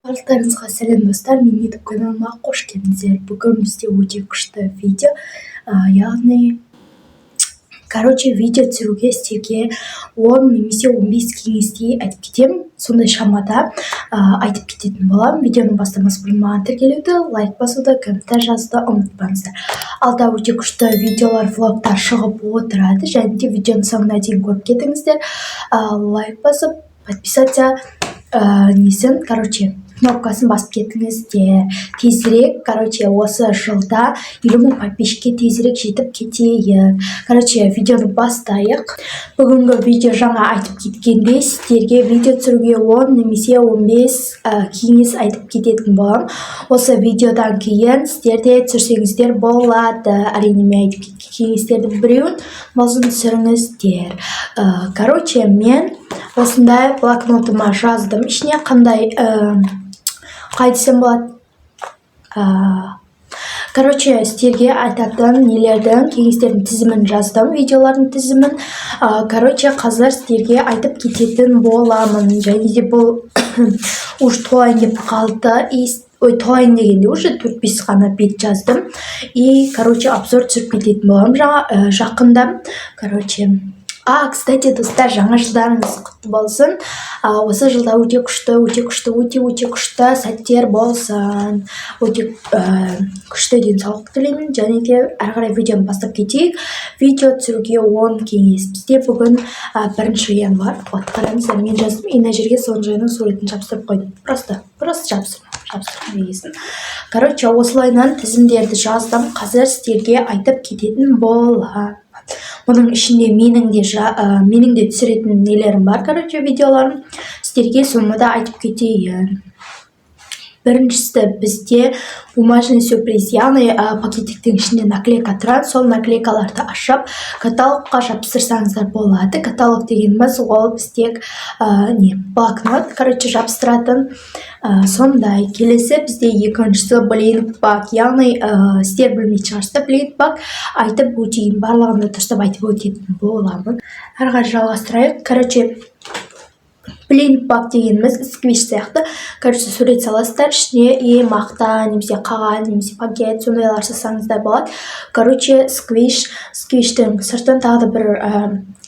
Барлықтарыңызға сәлем достар, мен YouTube каналыма қош келдіңіздер. Бүгін бізде өте күшті видео, яғни видео түсіруге сіздерге 10 немесе 15 кеңесті айтып кетемін. Сондай шамада айтып кететін боламын. Видеоның бастамасы бұрын маған тіркелуді, лайк басуды, комментарий жазуды ұмытпаңыздар. Алда өте күшті видеолар, влогтар шығып отырады, және де видеоның соңына дейін көріп кетіңіздер. Лайк басып, подписаться кнопкасын басып кетіңіздер. Тезірек, осы жылда 50 000 подписчикке тезірек жетіп кетейік. Видеоны бастайық. Бүгінгі видео жаңа айтып кеткендей, сіздерге видео түсіруге 10 немесе 15 кеңес айтып кететін боламын. Осы видеодан кейін сіздерде түсірсеңіздер болады. Әрине мен айтып кеткен кеңестердің біреуін болсын түсіріңіздер. Мен осындай блокнотыма жаздым. Ішіне қандай десем болады. Сіздерге айтатын нелердің, кеңестердің тізімін жаздым, видеолардың тізімін. Қазір сіздерге айтып кететін боламын. Және де бұл уж толайын деп қалды. Толайын дегенде уже 4-5 ғана бет жаздым. Обзор түсіріп кететін боламын жақында. Кстати, достар, жаңа жылдарыңыз құтты болсын. Осы жылда өте күшті сәттер болсын. Өте күшті денсаулық тілеймін. Және де әрі қарай видеоны бастап кетейік. Видео түсіруге 10 кеңес. Бізде бүгін бірінші январь. Қараңыздар, мен жаздым. Ена жерге соның жайының суретін жабыстырып қойдым. Просто жабыстырып негесін. Осылайынан тізімдерді жаздым. Қазір сіздерге айтып кететін боламын. Оның ішінде менің де түсіретін нелерім бар, видеоларым. Сіздерге соны да айтып кетейін. Біріншісі бізде бумажный сюрприз, яғни пакеттіктің ішінде наклейка тұрады. Сол наклейкаларды ашып, каталогқа жабыстырсаңыздар болады. Каталог дегеніміз ол бізде блокнот, жабыстыратын. Сондай. Келесі бізде екіншісі блинк бак, яғни сіздер білмейтін шығарсыздар, блинк бак айтып өтейін, барлығында дұрыстап айтып өтетін боламын. Әрі қарай жалғастырайық. Блинк бак дегеніміз сквиш сияқты. Сурет саласыздар, ішіне мақта, немесе қағаз, немесе пакет, сондайлар жасаңыздар болады. Сквиштің сыртын тағы да бір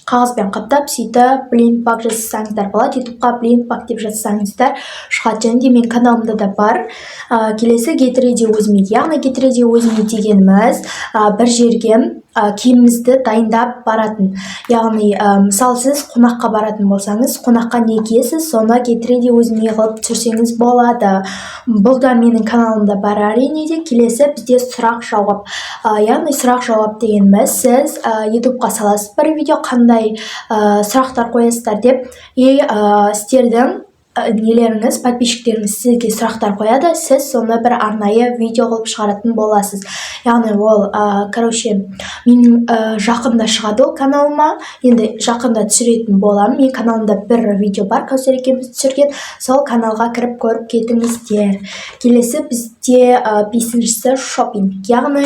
қағазбен қаптап, сөйтіп блинк бак жасаңыздар болады. Ютубқа блинк бак деп жазсаңыздар шығады. Және де мен каналымда да бар. Келесі get ready with me. Яғни get ready with me дегеніміз бір жерге киімімізді дайындап баратын. Яғни, мысалы сіз қонаққа баратын болсаңыз, қонаққа не киесіз, соны get ready with me қылып түсірсеңіз болады. Бұл да менің каналымда бар әрине де. Келесі бізде сұрақ жауап. Яғни сұрақ жауап дегеніміз, сіз ютубқа саласыз бір видео, қандай сұрақтар қоясыздар деп, сіздердің нелеріңіз, подписчиктеріңіз сізге сұрақтар қояды, сіз соны бір арнайы видео қылып шығаратын боласыз. Яғни ол, менің жақында шығады ол каналыма, енді жақында түсіретін боламын. Мен каналымда бір видео бар, Кәусар екеуміз түсірген, сол каналға кіріп көріп кетіңіздер. Келесі бізде бесіншісі шопинг. Яғни,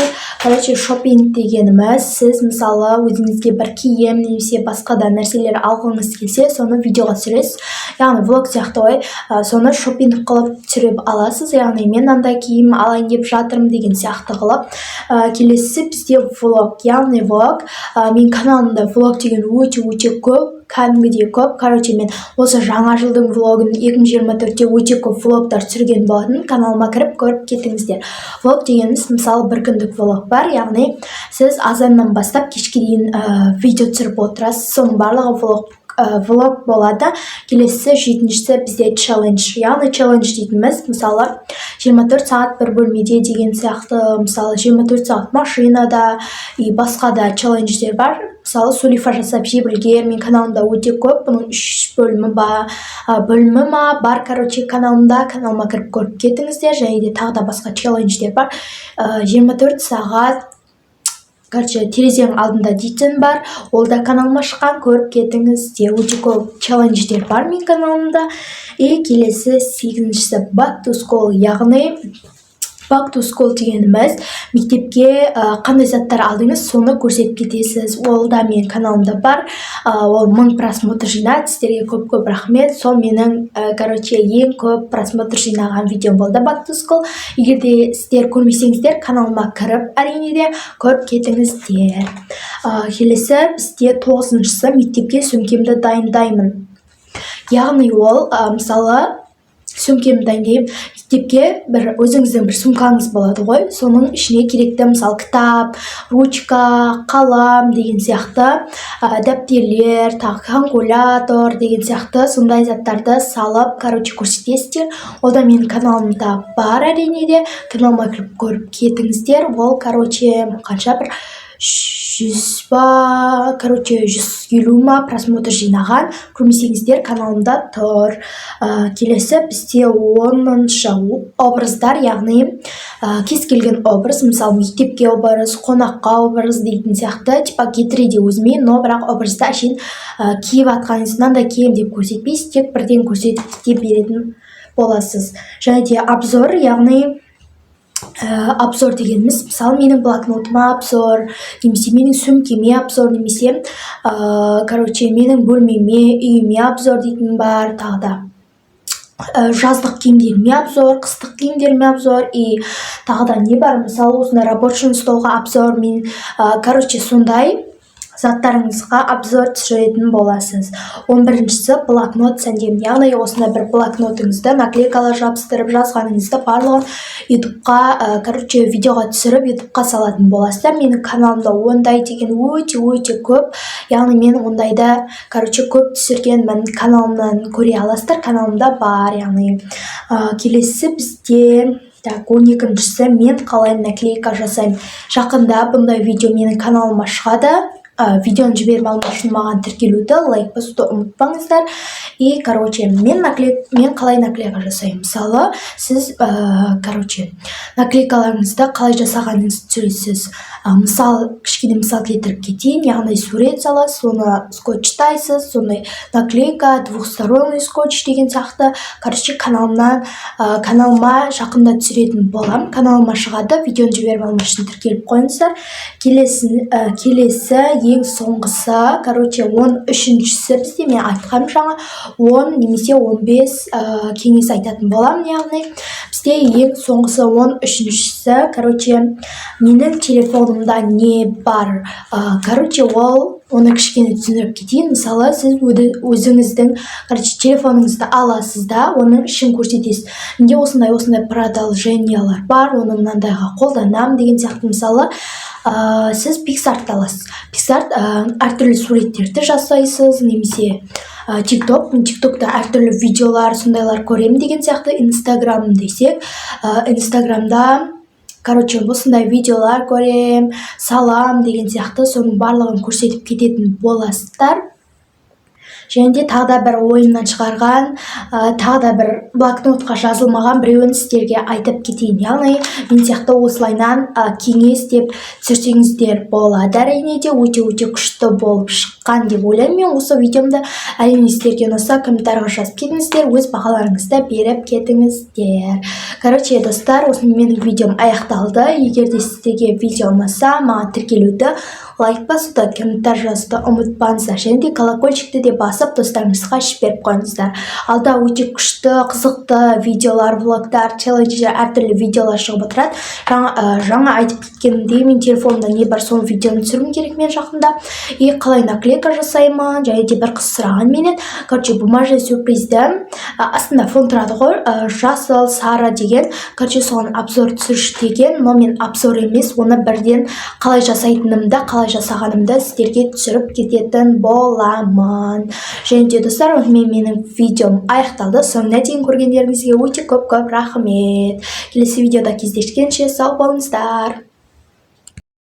шопинг дегеніміз, сіз мысалы өзіңізге бір киім, немесе басқа да нәрселер алғыңыз келсе, соны видеоға түсіресіз. Яғни, влог сияқты соны шопинг қылып түсіріп аласыз. Яғни, мен андай киім алайын деп жатырмын деген сияқты қылып. Келесі бізде влог. Яғни, влог. Мен каналымда влог деген өте көп. Кәдімгідей көп. Мен осы жаңа жылдың влогын 2024-те өте көп влогтар түсірген болатын. Каналыма кіріп көріп кетіңіздер. Влог дегеніміз, мысалы, бір күндік влог бар. Яғни, сіз азаннан бастап кешке дейін видео түсіріп отырасыз. Соның барлығы влог болады. Келесі жетіншісі бізде челлендж. Яғни, челлендж дейтініміз, мысалы, 24 сағат бір бөлмеде деген сияқты, мысалы, 24 сағат машинада, басқа да челлендждер бар. Мысалы, сулифа жасап жебілгер, мен каналымда өте көп, бұның 3 бөлімі бар, каналымда, каналыма кіріп көріп кетіңіздер, және де тағы да басқа челлендждер бар. 24 сағат терезенің алдында дейтін бар, ол да каналыма шыққан, көріп кетіңіздер. Өте көп челлендждер бар мен каналымда. Келесі 8-шісі back to school, яғни back to school дегеніміз мектепке қандай заттар алдыңыз соны көрсетіп кетесіз. Ол да менің каналымда бар. Ол 1000 просмотр жинады. Сіздерге көп рахмет. Сол менің ең көп просмотр жинаған видеом болды back to school. Егер де сіздер көрмесеңіздер, каналыма кіріп әрине де көріп кетіңіздер. Келесі бізде 9-шысы мектепке сөмкемді дайындаймын. Яғни ол мысалы сөмкемді дайындаймын. Мектепке өзіңіздің бір сумкаңыз болады ғой. Соның ішіне керекті мысалы кітап, ручка, қалам деген сияқты, дәптерлер, калькулятор деген сияқты сондай заттарды салып, көрсетесіздер. Ол да менің каналымда бар әрине де. Каналыма кіріп көріп кетіңіздер. Ол қанша бір 100 ба, 150 ма просмотр жинаған. Көрмесеңіздер, каналымда тұр. Келесі бізде 10-шы образдар, яғни кез келген образ, мысалы мектепке образ, қонаққа образ дейтін сияқты, типа кетіреде өзіме, но бірақ образды әшейін киіп атқаныңыздан да кием деп көрсетпейсіз, тек бірден көрсетіп те беретін боласыз. Және де обзор, яғни обзор дегеніміз, мысалы менің блокнотыма обзор, немесе менің сөмкеме обзор, немесе менің бөлмеме, үйіме обзор дейтін бар, тағы да жаздық киімдеріме обзор, қыстық киімдеріме обзор, и тағы да не бар, мысалы осындай рабочий столға обзор, мен сондай заттарыңызға обзор түсіретін боласыз. 11-шісі блокнот сәндем, яғни осындай бір блокнотыңызды наклейкалар жабыстырып жазғаныңызды барлығын ютубқа, видеоға түсіріп ютубқа салатын боласыздар. Менің каналымда ондай деген өте көп, яғни мен ондайды көп түсіргенмін. Каналымнан көре аласыздар, каналымда бар, яғни келесі бізде 12-шісі мен қалай наклейка жасаймын. Жақында бұндай видео менің каналыма шығады. Видеоны жіберіп алу үшін маған тіркелуді, лайк басуды ұмытпаңыздар. И, мен қалай наклейка жасаймын. Мысалы, сіз, наклейкаларыңызды қалай жасағаныңызды түсіресіз. Кішкене мысал келтіріп кетейін, яғни сурет саласыз, соны скотчтайсыз, соны наклейка, двухсторонний скотч деген сияқты. Каналыма жақында түсіретін болам. Каналыма шығады, видеоны жіберіп алу үшін тіркеліп қойыңыздар. Келесі ең соңғысы, 13-шісі бізде мен айтқаным жаңа 10 немесе 15 кеңес айтатын болам, яғни бізде ең соңғысы 13-шісі, менің телефонымда не бар, оны кішкене түсіндіріп кетейін. Мысалы, сіз өзіңіздің телефоныңызды аласыз да, оның ішін көрсетесіз. Менде осындай продолжениялар бар, оны мынандайға қолданам деген сияқты. Мысалы, сіз PicsArt аласыз. PicsArt әртүрлі суреттерді жасайсыз, немесе TikTok'та әртүрлі видеолар, сондайлар көрем деген сияқты. Instagram десек, Instagram'да осындай видеолар көрем, салам деген сияқты, соның барлығын көрсетіп кететін боласыздар. Және де тағы да бір ойымнан шығарған, тағы да бір блокнотқа жазылмаған біреуін сіздерге айтып кетейін. Яғни, мен сияқты осылайнан кеңес деп түсірсеңіздер болады. Әрине де өте күшті болып шыққан деп ойлаймын. Мен осы видеомды әрине сіздерге ұнаса, комментарийға жазып кетіңіздер, өз бағаларыңызды беріп кетіңіздер. Достар, осы менің видеом аяқталды. Егер де сіздерге видео ұнаса, маған тіркелуді, лайк басуды, комментарий жазуды ұмытпаңыздар. Және де колокольчикті де басып, достарыңызға жіберіп қойыңыздар. Алда өте күшті, қызықты видеолар, влогтар, челленджер, әртүрлі видеолар шығып отырады. Жаңа айтып кеткенімдей, мен телефонымда не бар, соны видеоны түсіруім керек мен жақында. И қалай наклейка жасаймын, және де бір қыз сұраған менен. Бумажный сюрпризді астында фон тұрады ғой, жасыл, сары деген. Соған обзор түсірші деген, но мен обзор емес, оны бірден қалай жасайтынымды, қалай жасағанымды сіздерге түсіріп кететін боламын. Және де достар, менің видеом аяқталды. Соңына дейін көргендеріңізге өте көп рахмет. Келесі видеода кездескенше сау болыңыздар.